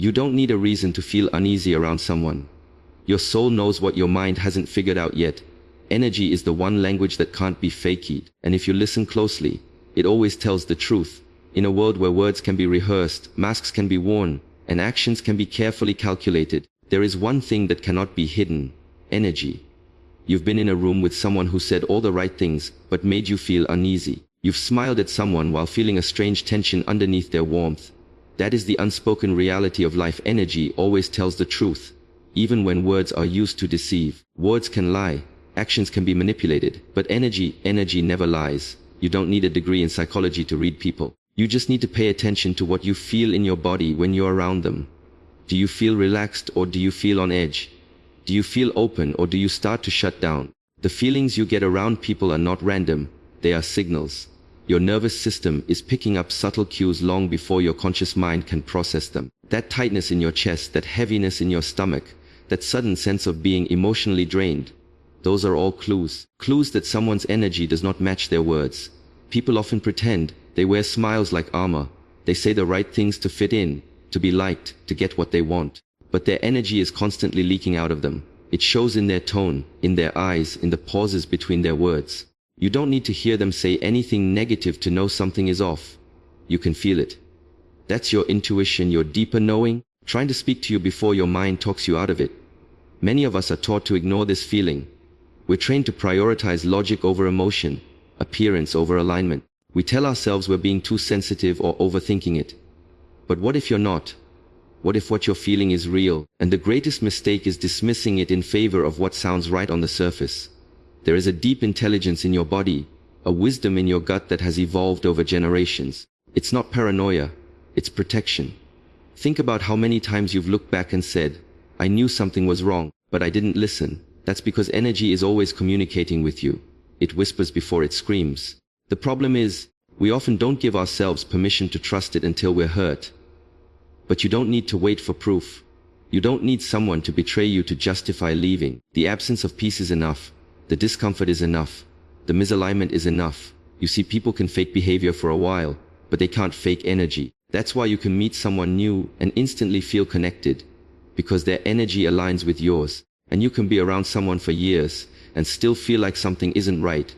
You don't need a reason to feel uneasy around someone. Your soul knows what your mind hasn't figured out yet. Energy is the one language that can't be faked, and if you listen closely, it always tells the truth. In a world where words can be rehearsed, masks can be worn, and actions can be carefully calculated, there is one thing that cannot be hidden: energy. You've been in a room with someone who said all the right things, but made you feel uneasy. You've smiled at someone while feeling a strange tension underneath their warmth. That is the unspoken reality of life. Energy always tells the truth, even when words are used to deceive. Words can lie, actions can be manipulated, but energy never lies. You don't need a degree in psychology to read people. You just need to pay attention to what you feel in your body when you're around them. Do you feel relaxed or do you feel on edge? Do you feel open or do you start to shut down? The feelings you get around people are not random, they are signals. Your nervous system is picking up subtle cues long before your conscious mind can process them. That tightness in your chest, that heaviness in your stomach, that sudden sense of being emotionally drained, those are all clues. Clues that someone's energy does not match their words. People often pretend, they wear smiles like armor. They say the right things to fit in, to be liked, to get what they want. But their energy is constantly leaking out of them. It shows in their tone, in their eyes, in the pauses between their words. You don't need to hear them say anything negative to know something is off. You can feel it. That's your intuition, your deeper knowing, trying to speak to you before your mind talks you out of it. Many of us are taught to ignore this feeling. We're trained to prioritize logic over emotion, appearance over alignment. We tell ourselves we're being too sensitive or overthinking it. But what if you're not? What if what you're feeling is real? And the greatest mistake is dismissing it in favor of what sounds right on the surface. There is a deep intelligence in your body, a wisdom in your gut that has evolved over generations. It's not paranoia, it's protection. Think about how many times you've looked back and said, I knew something was wrong, but I didn't listen. That's because energy is always communicating with you. It whispers before it screams. The problem is, we often don't give ourselves permission to trust it until we're hurt. But you don't need to wait for proof. You don't need someone to betray you to justify leaving. The absence of peace is enough. The discomfort is enough. The misalignment is enough. You see, people can fake behavior for a while, but they can't fake energy. That's why you can meet someone new and instantly feel connected, because their energy aligns with yours. And you can be around someone for years and still feel like something isn't right,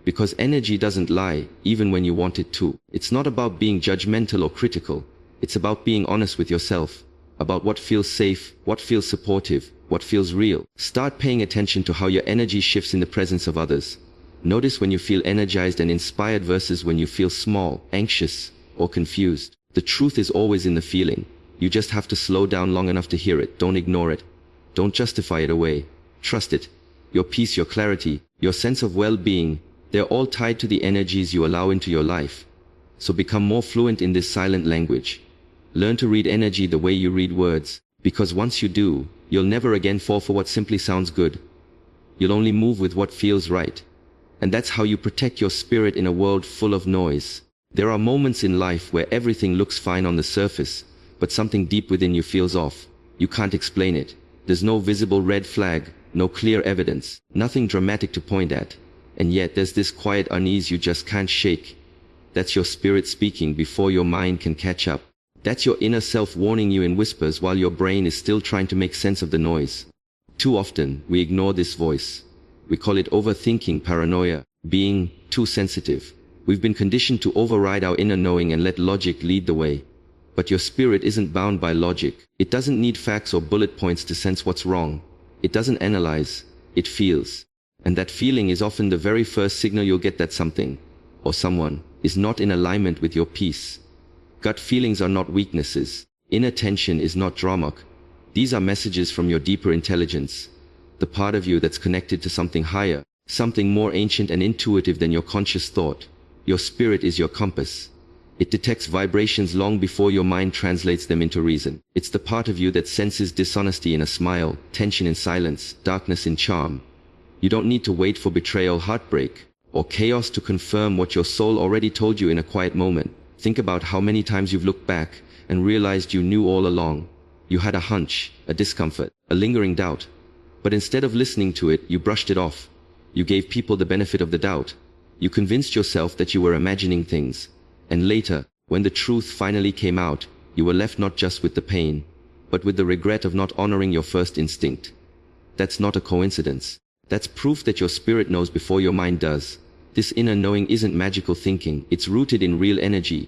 because energy doesn't lie, even when you want it to. It's not about being judgmental or critical. It's about being honest with yourself, about what feels safe, what feels supportive, what feels real. Start paying attention to how your energy shifts in the presence of others. Notice when you feel energized and inspired versus when you feel small, anxious, or confused. The truth is always in the feeling. You just have to slow down long enough to hear it. Don't ignore it. Don't justify it away. Trust it. Your peace, your clarity, your sense of well-being, they're all tied to the energies you allow into your life. So become more fluent in this silent language. Learn to read energy the way you read words, because once you do, you'll never again fall for what simply sounds good. You'll only move with what feels right. And that's how you protect your spirit in a world full of noise. There are moments in life where everything looks fine on the surface, but something deep within you feels off. You can't explain it. There's no visible red flag, no clear evidence, nothing dramatic to point at. And yet there's this quiet unease you just can't shake. That's your spirit speaking before your mind can catch up. That's your inner self warning you in whispers while your brain is still trying to make sense of the noise. Too often, we ignore this voice. We call it overthinking, paranoia, being too sensitive. We've been conditioned to override our inner knowing and let logic lead the way. But your spirit isn't bound by logic. It doesn't need facts or bullet points to sense what's wrong. It doesn't analyze, it feels. And that feeling is often the very first signal you'll get that something, or someone, is not in alignment with your peace. Gut feelings are not weaknesses. Inner tension is not drama. These are messages from your deeper intelligence, the part of you that's connected to something higher, something more ancient and intuitive than your conscious thought. Your spirit is your compass. It detects vibrations long before your mind translates them into reason. It's the part of you that senses dishonesty in a smile, tension in silence, darkness in charm. You don't need to wait for betrayal, heartbreak, or chaos to confirm what your soul already told you in a quiet moment. Think about how many times you've looked back and realized you knew all along. You had a hunch, a discomfort, a lingering doubt. But instead of listening to it, you brushed it off. You gave people the benefit of the doubt. You convinced yourself that you were imagining things. And later, when the truth finally came out, you were left not just with the pain, but with the regret of not honoring your first instinct. That's not a coincidence. That's proof that your spirit knows before your mind does. This inner knowing isn't magical thinking, it's rooted in real energy.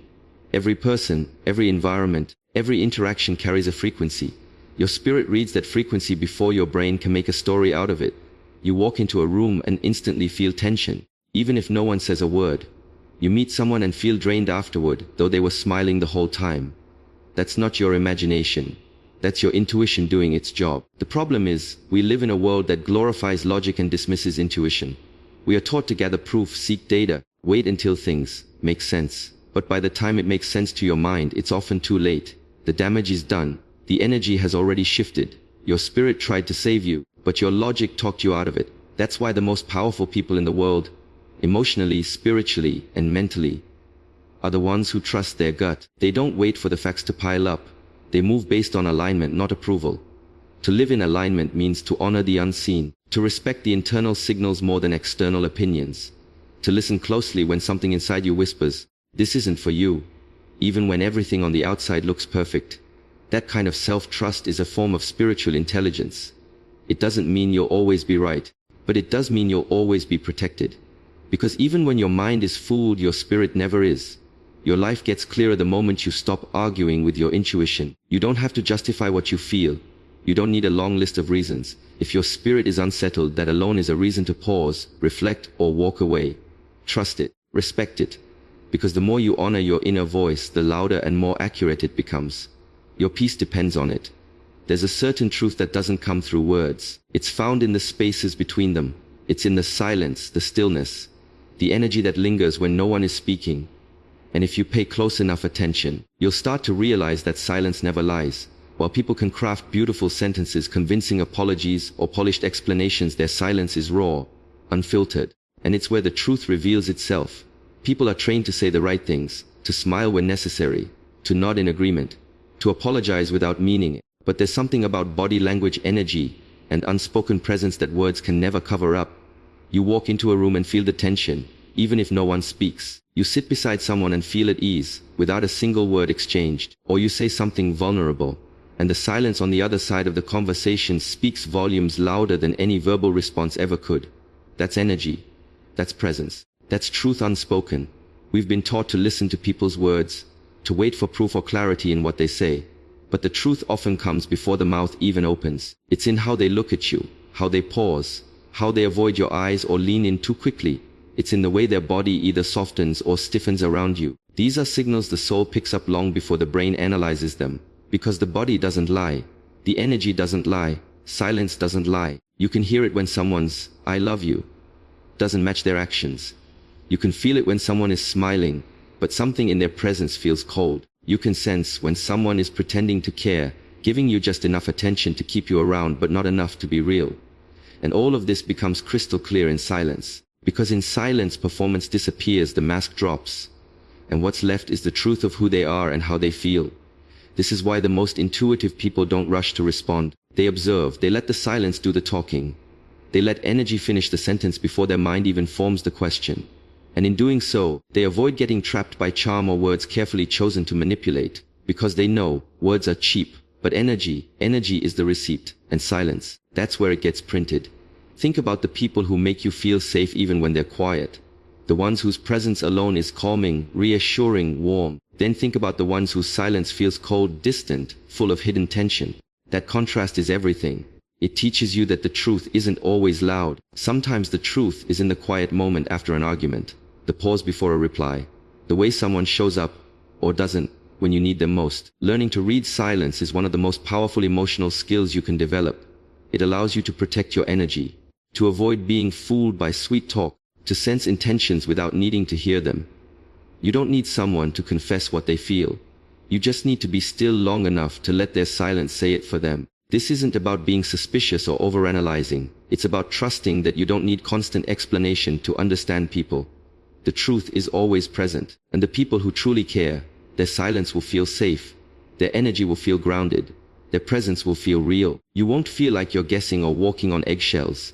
Every person, every environment, every interaction carries a frequency. Your spirit reads that frequency before your brain can make a story out of it. You walk into a room and instantly feel tension, even if no one says a word. You meet someone and feel drained afterward, though they were smiling the whole time. That's not your imagination. That's your intuition doing its job. The problem is, we live in a world that glorifies logic and dismisses intuition. We are taught to gather proof, seek data, wait until things make sense. But by the time it makes sense to your mind, it's often too late. The damage is done. The energy has already shifted. Your spirit tried to save you, but your logic talked you out of it. That's why the most powerful people in the world, emotionally, spiritually, and mentally, are the ones who trust their gut. They don't wait for the facts to pile up. They move based on alignment, not approval. To live in alignment means to honor the unseen, to respect the internal signals more than external opinions, to listen closely when something inside you whispers, "This isn't for you," even when everything on the outside looks perfect. That kind of self-trust is a form of spiritual intelligence. It doesn't mean you'll always be right, but it does mean you'll always be protected. Because even when your mind is fooled, your spirit never is. Your life gets clearer the moment you stop arguing with your intuition. You don't have to justify what you feel. You don't need a long list of reasons. If your spirit is unsettled, that alone is a reason to pause, reflect, or walk away. Trust it, respect it. Because the more you honor your inner voice, the louder and more accurate it becomes. Your peace depends on it. There's a certain truth that doesn't come through words. It's found in the spaces between them. It's in the silence, the stillness, the energy that lingers when no one is speaking. And if you pay close enough attention, you'll start to realize that silence never lies. While people can craft beautiful sentences, convincing apologies, or polished explanations, their silence is raw, unfiltered. And it's where the truth reveals itself. People are trained to say the right things, to smile when necessary, to nod in agreement, to apologize without meaning it. But there's something about body language, energy, and unspoken presence that words can never cover up. You walk into a room and feel the tension, even if no one speaks. You sit beside someone and feel at ease, without a single word exchanged. Or you say something vulnerable, and the silence on the other side of the conversation speaks volumes louder than any verbal response ever could. That's energy. That's presence. That's truth unspoken. We've been taught to listen to people's words, to wait for proof or clarity in what they say. But the truth often comes before the mouth even opens. It's in how they look at you, how they pause, how they avoid your eyes or lean in too quickly. It's in the way their body either softens or stiffens around you. These are signals the soul picks up long before the brain analyzes them. Because the body doesn't lie. The energy doesn't lie. Silence doesn't lie. You can hear it when someone's "I love you" doesn't match their actions. You can feel it when someone is smiling, but something in their presence feels cold. You can sense when someone is pretending to care, giving you just enough attention to keep you around but not enough to be real. And all of this becomes crystal clear in silence. Because in silence, performance disappears, the mask drops. And what's left is the truth of who they are and how they feel. This is why the most intuitive people don't rush to respond. They observe, they let the silence do the talking. They let energy finish the sentence before their mind even forms the question. And in doing so, they avoid getting trapped by charm or words carefully chosen to manipulate. Because they know, words are cheap, but energy is the receipt. And silence, that's where it gets printed. Think about the people who make you feel safe even when they're quiet. The ones whose presence alone is calming, reassuring, warm. Then think about the ones whose silence feels cold, distant, full of hidden tension. That contrast is everything. It teaches you that the truth isn't always loud. Sometimes the truth is in the quiet moment after an argument, the pause before a reply, the way someone shows up, or doesn't, when you need them most. Learning to read silence is one of the most powerful emotional skills you can develop. It allows you to protect your energy, to avoid being fooled by sweet talk, to sense intentions without needing to hear them. You don't need someone to confess what they feel. You just need to be still long enough to let their silence say it for them. This isn't about being suspicious or overanalyzing. It's about trusting that you don't need constant explanation to understand people. The truth is always present, and the people who truly care, their silence will feel safe, their energy will feel grounded, their presence will feel real. You won't feel like you're guessing or walking on eggshells.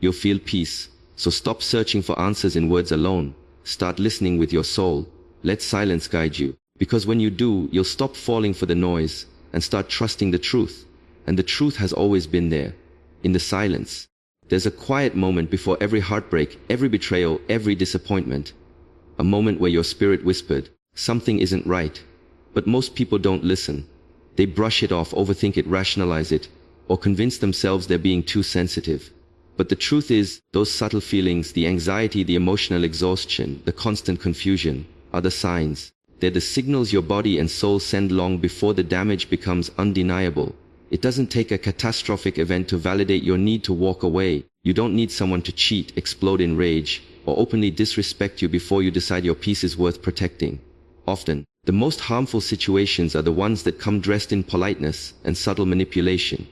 You'll feel peace. So stop searching for answers in words alone. Start listening with your soul. Let silence guide you. Because when you do, you'll stop falling for the noise. and start trusting the truth. And the truth has always been there, in the silence. There's a quiet moment before every heartbreak, every betrayal, every disappointment. A moment where your spirit whispered, something isn't right. But most people don't listen. They brush it off, overthink it, rationalize it, or convince themselves they're being too sensitive. But the truth is, those subtle feelings, the anxiety, the emotional exhaustion, the constant confusion, are the signs. They're the signals your body and soul send long before the damage becomes undeniable. It doesn't take a catastrophic event to validate your need to walk away. You don't need someone to cheat, explode in rage, or openly disrespect you before you decide your peace is worth protecting. Often, the most harmful situations are the ones that come dressed in politeness and subtle manipulation.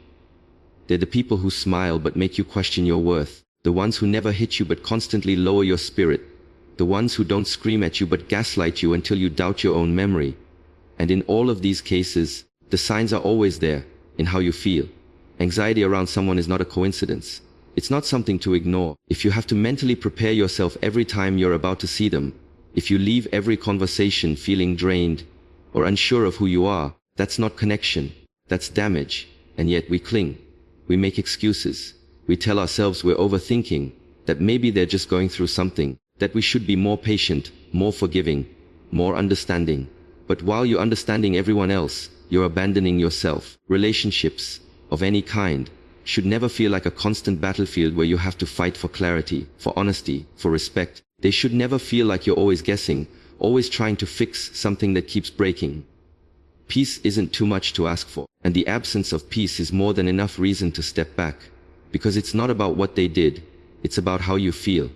They're the people who smile but make you question your worth. The ones who never hit you but constantly lower your spirit. The ones who don't scream at you but gaslight you until you doubt your own memory. And in all of these cases, the signs are always there, in how you feel. Anxiety around someone is not a coincidence. It's not something to ignore. If you have to mentally prepare yourself every time you're about to see them, if you leave every conversation feeling drained or unsure of who you are, that's not connection. That's damage. And yet we cling. We make excuses. We tell ourselves we're overthinking, that maybe they're just going through something, that we should be more patient, more forgiving, more understanding. But while you're understanding everyone else, you're abandoning yourself. Relationships, of any kind, should never feel like a constant battlefield where you have to fight for clarity, for honesty, for respect. They should never feel like you're always guessing, always trying to fix something that keeps breaking. Peace isn't too much to ask for, and the absence of peace is more than enough reason to step back. Because it's not about what they did, it's about how you feel.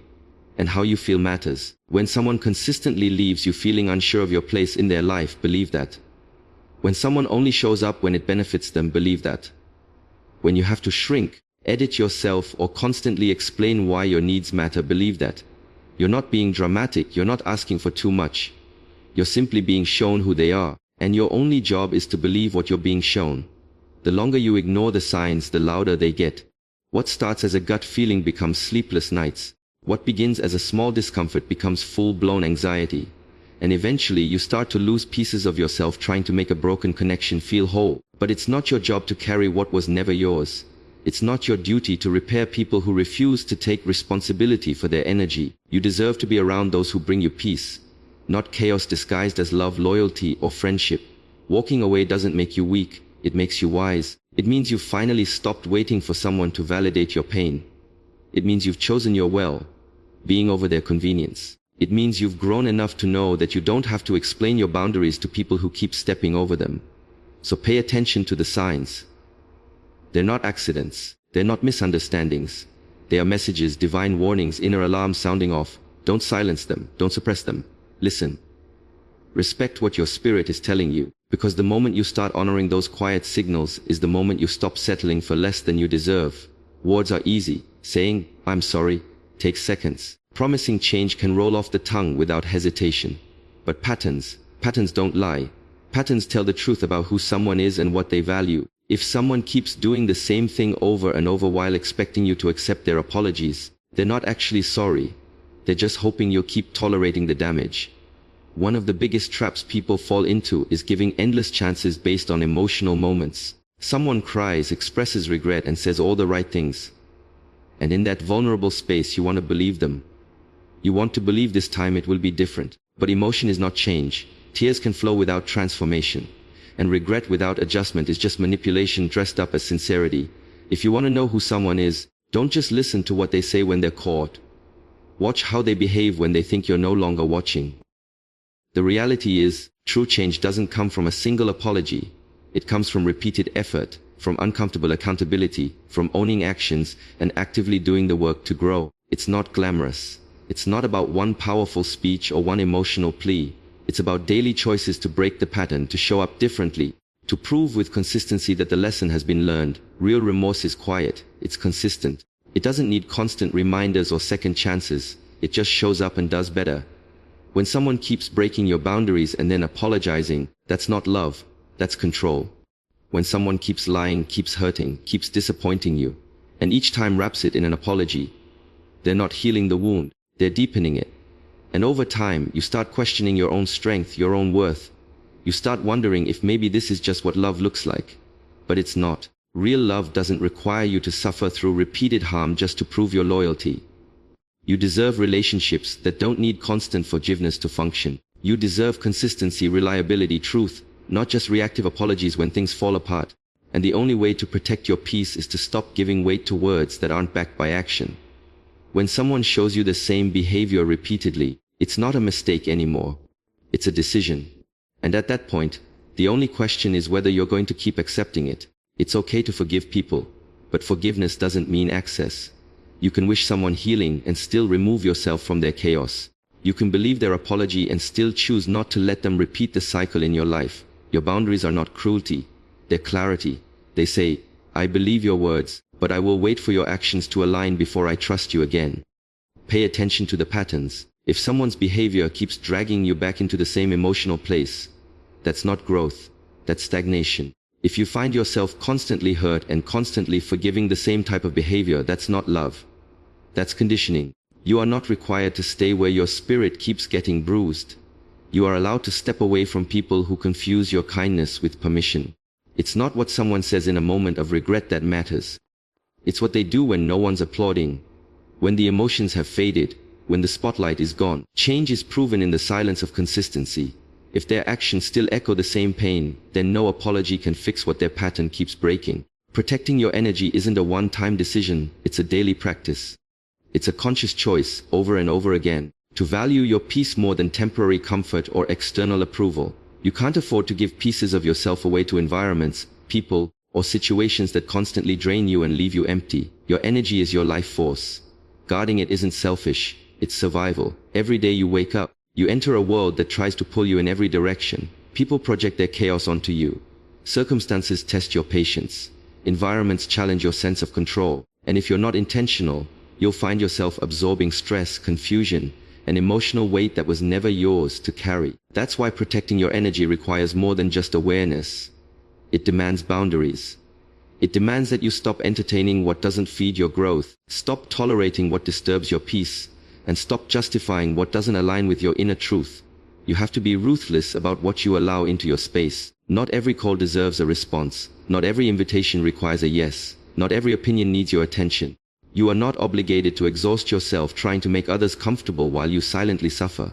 And how you feel matters. When someone consistently leaves you feeling unsure of your place in their life, believe that. When someone only shows up when it benefits them, believe that. When you have to shrink, edit yourself, or constantly explain why your needs matter, believe that. You're not being dramatic, you're not asking for too much. You're simply being shown who they are, and your only job is to believe what you're being shown. The longer you ignore the signs, the louder they get. What starts as a gut feeling becomes sleepless nights. What begins as a small discomfort becomes full-blown anxiety. And eventually you start to lose pieces of yourself trying to make a broken connection feel whole. But it's not your job to carry what was never yours. It's not your duty to repair people who refuse to take responsibility for their energy. You deserve to be around those who bring you peace, not chaos disguised as love, loyalty, or friendship. Walking away doesn't make you weak, it makes you wise. It means you've finally stopped waiting for someone to validate your pain. It means you've chosen your well, being over their convenience. It means you've grown enough to know that you don't have to explain your boundaries to people who keep stepping over them. So pay attention to the signs. They're not accidents. They're not misunderstandings. They are messages, divine warnings, inner alarms sounding off. Don't silence them. Don't suppress them. Listen. Respect what your spirit is telling you, because the moment you start honoring those quiet signals is the moment you stop settling for less than you deserve. Words are easy. Saying, "I'm sorry," takes seconds. Promising change can roll off the tongue without hesitation. But patterns don't lie. Patterns tell the truth about who someone is and what they value. If someone keeps doing the same thing over and over while expecting you to accept their apologies, they're not actually sorry. They're just hoping you'll keep tolerating the damage. One of the biggest traps people fall into is giving endless chances based on emotional moments. Someone cries, expresses regret, and says all the right things. And in that vulnerable space, you want to believe them. You want to believe this time it will be different. But emotion is not change. Tears can flow without transformation. And regret without adjustment is just manipulation dressed up as sincerity. If you want to know who someone is, don't just listen to what they say when they're caught. Watch how they behave when they think you're no longer watching. The reality is, true change doesn't come from a single apology. It comes from repeated effort, from uncomfortable accountability, from owning actions and actively doing the work to grow. It's not glamorous. It's not about one powerful speech or one emotional plea. It's about daily choices to break the pattern, to show up differently, to prove with consistency that the lesson has been learned. Real remorse is quiet. It's consistent. It doesn't need constant reminders or second chances. It just shows up and does better. When someone keeps breaking your boundaries and then apologizing, that's not love. That's control. When someone keeps lying, keeps hurting, keeps disappointing you, and each time wraps it in an apology, they're not healing the wound. They're deepening it. And over time, you start questioning your own strength, your own worth. You start wondering if maybe this is just what love looks like. But it's not. Real love doesn't require you to suffer through repeated harm just to prove your loyalty. You deserve relationships that don't need constant forgiveness to function. You deserve consistency, reliability, truth, not just reactive apologies when things fall apart. And the only way to protect your peace is to stop giving weight to words that aren't backed by action. When someone shows you the same behavior repeatedly, it's not a mistake anymore. It's a decision. And at that point, the only question is whether you're going to keep accepting it. It's okay to forgive people, but forgiveness doesn't mean access. You can wish someone healing and still remove yourself from their chaos. You can believe their apology and still choose not to let them repeat the cycle in your life. Your boundaries are not cruelty, they're clarity. They say, I believe your words, but I will wait for your actions to align before I trust you again. Pay attention to the patterns. If someone's behavior keeps dragging you back into the same emotional place, that's not growth, that's stagnation. If you find yourself constantly hurt and constantly forgiving the same type of behavior, that's not love. That's conditioning. You are not required to stay where your spirit keeps getting bruised. You are allowed to step away from people who confuse your kindness with permission. It's not what someone says in a moment of regret that matters. It's what they do when no one's applauding, when the emotions have faded, when the spotlight is gone. Change is proven in the silence of consistency. If their actions still echo the same pain, then no apology can fix what their pattern keeps breaking. Protecting your energy isn't a one-time decision, it's a daily practice. It's a conscious choice, over and over again, to value your peace more than temporary comfort or external approval. You can't afford to give pieces of yourself away to environments, people, or situations that constantly drain you and leave you empty. Your energy is your life force. Guarding it isn't selfish, it's survival. Every day you wake up, you enter a world that tries to pull you in every direction. People project their chaos onto you. Circumstances test your patience. Environments challenge your sense of control. And if you're not intentional, you'll find yourself absorbing stress, confusion, an emotional weight that was never yours to carry. That's why protecting your energy requires more than just awareness. It demands boundaries. It demands that you stop entertaining what doesn't feed your growth, stop tolerating what disturbs your peace, and stop justifying what doesn't align with your inner truth. You have to be ruthless about what you allow into your space. Not every call deserves a response. Not every invitation requires a yes. Not every opinion needs your attention. You are not obligated to exhaust yourself trying to make others comfortable while you silently suffer.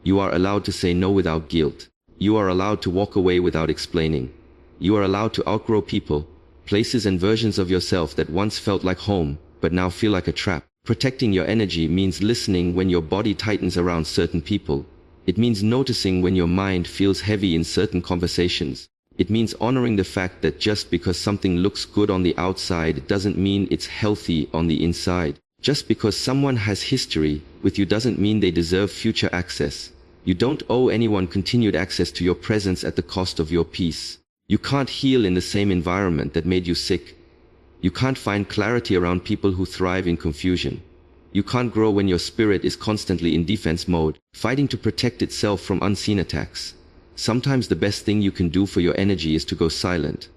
You are allowed to say no without guilt. You are allowed to walk away without explaining. You are allowed to outgrow people, places and versions of yourself that once felt like home, but now feel like a trap. Protecting your energy means listening when your body tightens around certain people. It means noticing when your mind feels heavy in certain conversations. It means honoring the fact that just because something looks good on the outside doesn't mean it's healthy on the inside. Just because someone has history with you doesn't mean they deserve future access. You don't owe anyone continued access to your presence at the cost of your peace. You can't heal in the same environment that made you sick. You can't find clarity around people who thrive in confusion. You can't grow when your spirit is constantly in defense mode, fighting to protect itself from unseen attacks. Sometimes the best thing you can do for your energy is to go silent.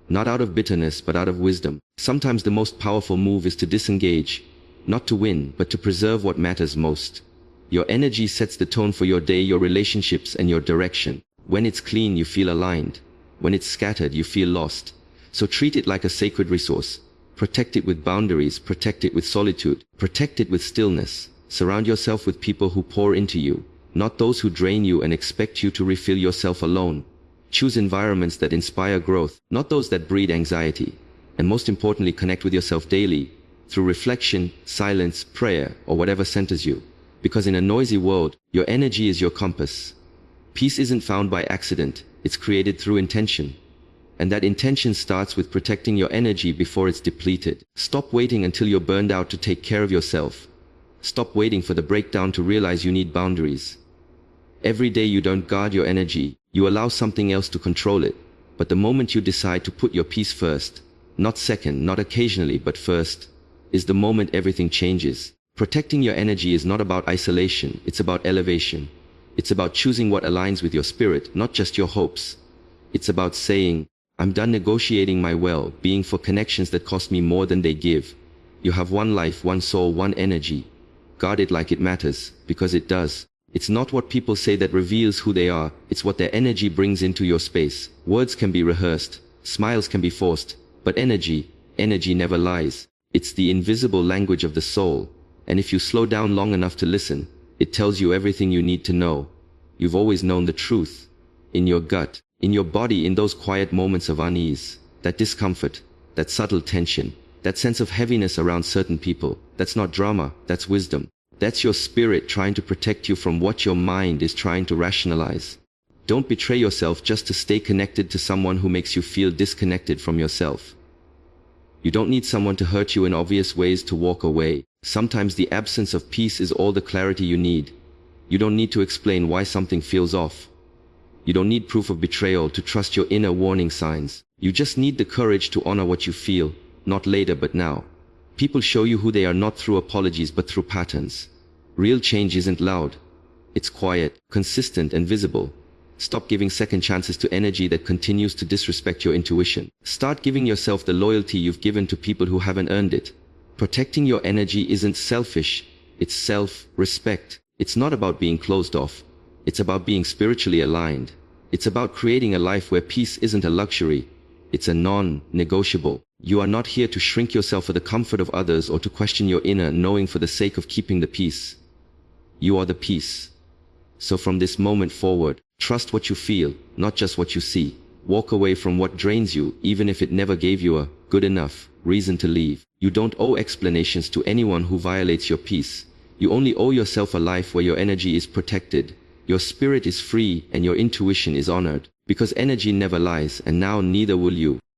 Not out of bitterness, but out of wisdom. Sometimes the most powerful move is to disengage, not to win, but to preserve what matters most. Your energy sets the tone for your day, your relationships, and your direction. When it's clean, you feel aligned. When it's scattered, you feel lost. So treat it like a sacred resource. Protect it with boundaries, protect it with solitude, protect it with stillness. Surround yourself with people who pour into you, not those who drain you and expect you to refill yourself alone. Choose environments that inspire growth, not those that breed anxiety. And most importantly, connect with yourself daily, through reflection, silence, prayer, or whatever centers you. Because in a noisy world, your energy is your compass. Peace isn't found by accident, it's created through intention. And that intention starts with protecting your energy before it's depleted. Stop waiting until you're burned out to take care of yourself. Stop waiting for the breakdown to realize you need boundaries. Every day you don't guard your energy, you allow something else to control it. But the moment you decide to put your peace first, not second, not occasionally, but first, is the moment everything changes. Protecting your energy is not about isolation, it's about elevation. It's about choosing what aligns with your spirit, not just your hopes. It's about saying, I'm done negotiating my well-being for connections that cost me more than they give. You have one life, one soul, one energy. Guard it like it matters, because it does. It's not what people say that reveals who they are, it's what their energy brings into your space. Words can be rehearsed, smiles can be forced, but energy never lies. It's the invisible language of the soul, and if you slow down long enough to listen, it tells you everything you need to know. You've always known the truth. In your gut, in your body, in those quiet moments of unease, that discomfort, that subtle tension, that sense of heaviness around certain people. That's not drama, that's wisdom. That's your spirit trying to protect you from what your mind is trying to rationalize. Don't betray yourself just to stay connected to someone who makes you feel disconnected from yourself. You don't need someone to hurt you in obvious ways to walk away. Sometimes the absence of peace is all the clarity you need. You don't need to explain why something feels off. You don't need proof of betrayal to trust your inner warning signs. You just need the courage to honor what you feel, not later but now. People show you who they are not through apologies but through patterns. Real change isn't loud. It's quiet, consistent, and visible. Stop giving second chances to energy that continues to disrespect your intuition. Start giving yourself the loyalty you've given to people who haven't earned it. Protecting your energy isn't selfish, it's self-respect. It's not about being closed off. It's about being spiritually aligned. It's about creating a life where peace isn't a luxury. It's a non-negotiable. You are not here to shrink yourself for the comfort of others or to question your inner knowing for the sake of keeping the peace. You are the peace. So from this moment forward, trust what you feel, not just what you see. Walk away from what drains you, even if it never gave you a good enough reason to leave. You don't owe explanations to anyone who violates your peace. You only owe yourself a life where your energy is protected, your spirit is free, and your intuition is honored. Because energy never lies, and now neither will you.